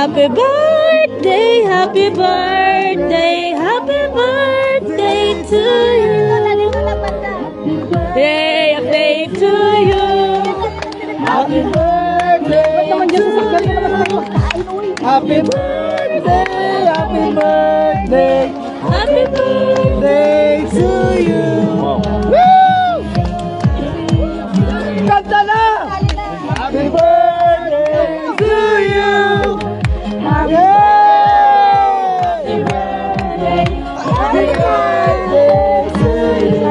Happy birthday, happy birthday, happy birthday to you. Happy to you. Happy birthday to you. Happy birthday, happy birthday, Happy birthday. birthday to you. Woo! Kanta na! Happy birthday to you. Happy birthday. Happy birthday to you.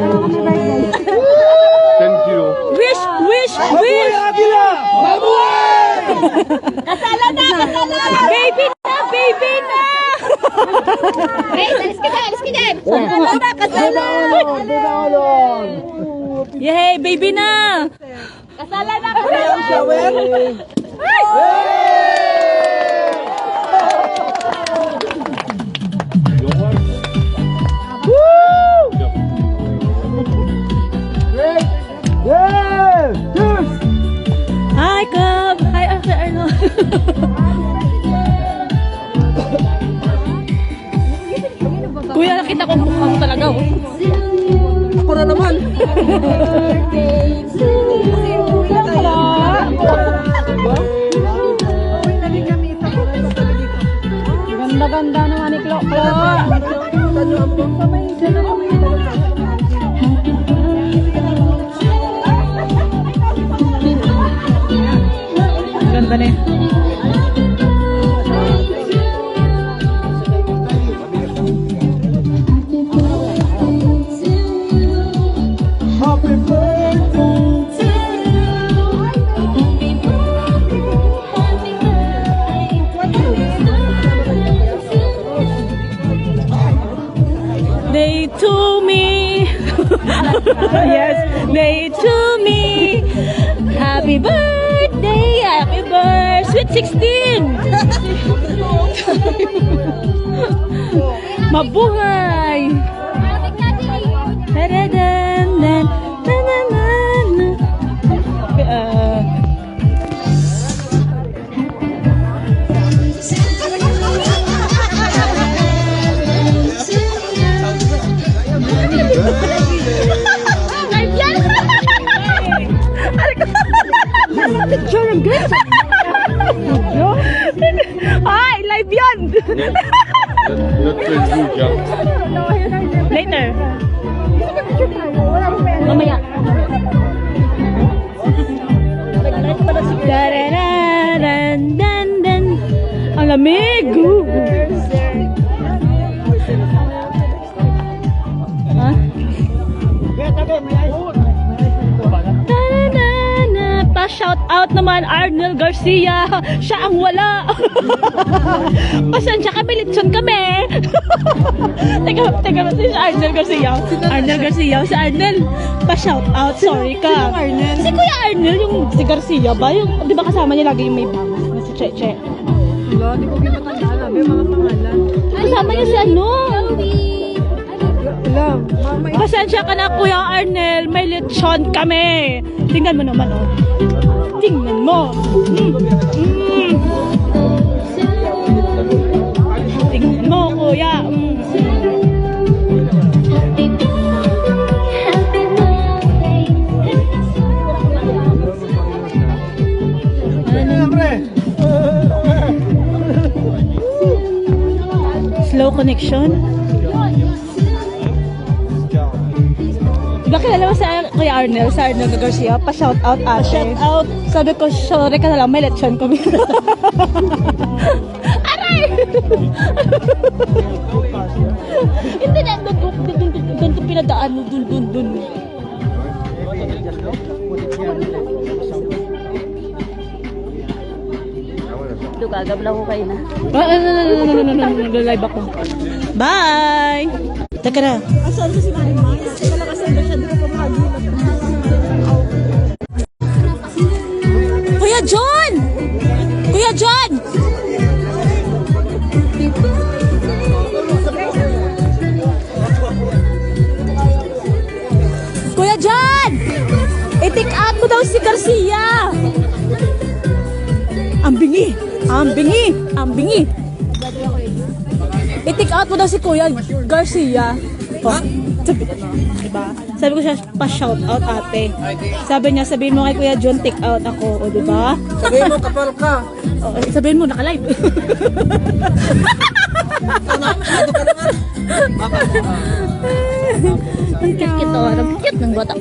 10 kilo. Wish, wish, Mabuhay wish. ang Agila! Mabuhay! Kasala na, kasala. Baby na, baby na. Hey, alis ka dyan, alis ka dyan. Kasala na, kasala. Binalon! Yay, baby na. Kasala na, Ang shower? Yeah! Cheers! Hi, Cub. Hi, Uncle Arnold. Kuya, nakita ko mukha mo talaga, oh. Ako na naman! Ganda-ganda naman ni Klo. Ganda na eh. Happy birthday to Day to me. Yes, day to me. Happy birthday, happy birthday. Sweet 16. Mabuhay. Tadadam, dan, tananan. Picture ang good. Ay, live yan. Not so huge, yeah. Later. Mamaya. Darararan, dan, dan. Ang lamig. Ha? Ta-na-na-na. Pa-shout out naman Arnel Garcia. Siya ang wala. Pasensya kami, litson kami. Teka, si Arnel Garcia. Arnel Garcia, si Arnel. Pa-shout out, sorry ka. Si Kuya Arnel, yung si Garcia ba? Yung, di ba kasama niya lagi yung may bangs na si Cheche? Wala, di ko kinatandaan. May mga pangalan. Kasama niya si ano? Wala, mama. Pasensya ka na, Kuya Arnel. May lechon kami. Tingnan mo naman, oh. Tingnan mo. Tingnan mo, Kuya. Slow connection. Diba kilala mo sa Kuya Arnel, sa Arnel Garcia? Pa-shout out ate. Shout out. Sabi ko, sorry ka na lang, may lechon kami. Aray! Hindi na, doon pinadaan mo, dun. Ito, gagabla ko kayo na. No, live ako. Bye! Teka na. Asan si Marima? Teka lang, asan ba siya? Di ko pamahagi. Kuya John! Kuya John! Kuya John! I-take out mo daw si Garcia! Ang bingi! Ang bingi! Ang bingi! I-take out mo daw si Kuya Garcia. Oh, diba? Sabi ko siya, pa-shout out ate. Sabi niya, sabihin mo kay Kuya John, take out ako. O, diba? Sabihin mo, kapal ka. O, sabihin mo, naka-live. Ang cute-cute o. Ang cute ng bata.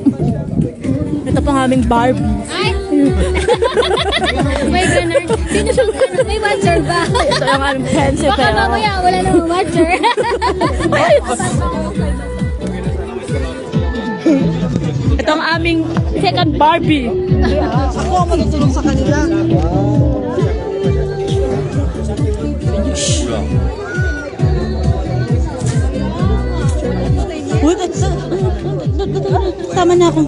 Ito pang aming Barbie. Ay! May ganun. Sino siya? May watcher ba? Ito ang aming pencil. Baka mamaya wala namang watcher. Ito ang aming second Barbie. Ako ang matutulong sa kanila. Uy, sama na ako.